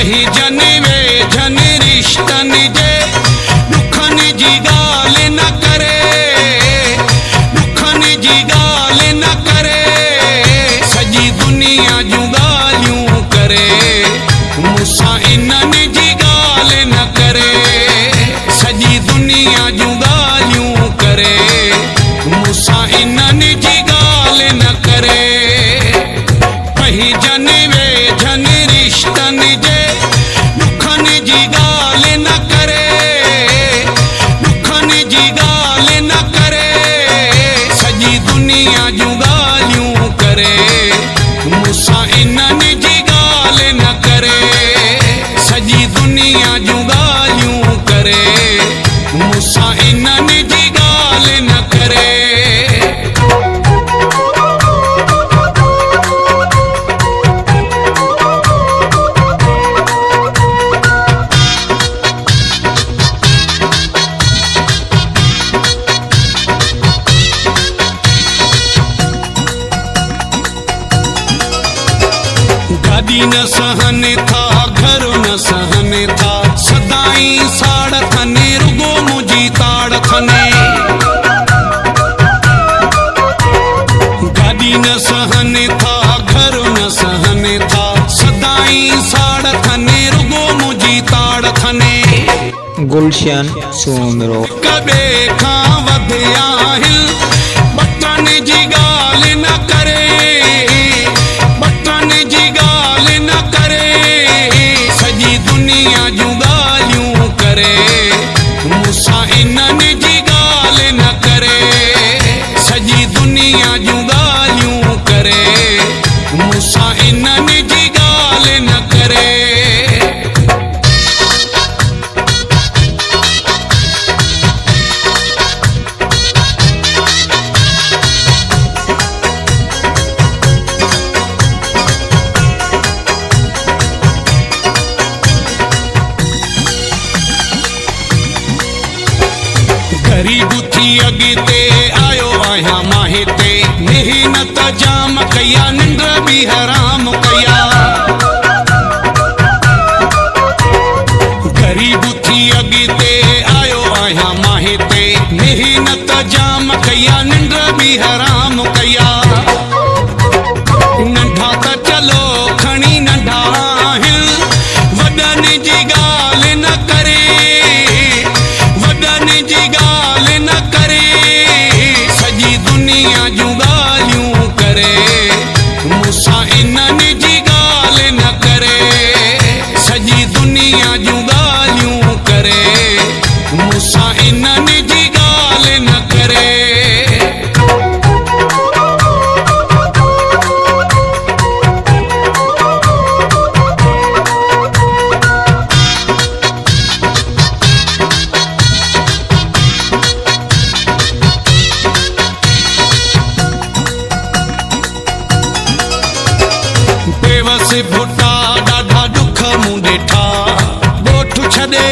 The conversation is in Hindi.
कहीं जन वे जन रिश्तन जे दुखन जी गाल न करे, दुखन जी गाल न करे, सजी दुनिया जूं गालियूं करे, मूंसां इन्हन जी गाल न करे, सजी दुनिया जूं गालियूं करे, मूंसां इन्हन जी गाल न करे। कहीं जन वे जन रिश्तन जे दुखन जी गाल न करे, दुखन जी गाल न करे, सजी दुनिया जूं गालियूं करे, मूंसां इन्हन जी गाल न करे, सजी दुनिया जूं गालियूं करे, मूंसां इन्हन जी गाल न करे। गाड़ी न सहन था, घर न सहन था, सदाई साड़ थने, रुगो मुझी ताड़ थने। गाड़ी न सहन था, घर न सहन था, सदाई साड़ थने, रुगो मुझी ताड़ थने। गुलशन सोमरो कबे खां वधिया हिल, बटन जी गाल न करे, बटन जी गाल न करे, सजी दुनिया जूं गालियूं करे, मूंसां इन्हन जी गाल न करे, सजी दुनिया जूं गालियूं करे, मूंसां इन्हन जी गाल न करे। गरीब थी अॻिते आयो आहियां मां हिते, मेहनत जाम कया, निंड बि हराम कया। गरीब थी अॻिते आयो आहियां मां हिते, मेहनत जाम कया, निंड बि हराम कया। नंढा त चलो खणी नंढा आहिनि, वॾनि जी ॻाल्हि न करे, वॾनि जी ॻाल्हि न करे, सजी दुनिया जूं ॻाल्हियूं करे, मूंसां इन्हन जी ॻाल्हि न करे, सजी दुनिया जूं ॻाल्हियूं करे, मूंसां इन्हन जी ॻाल्हि न करे। बेवस भुटा ॾाढा दुख मूं ॾिठा, ॻोठ छॾे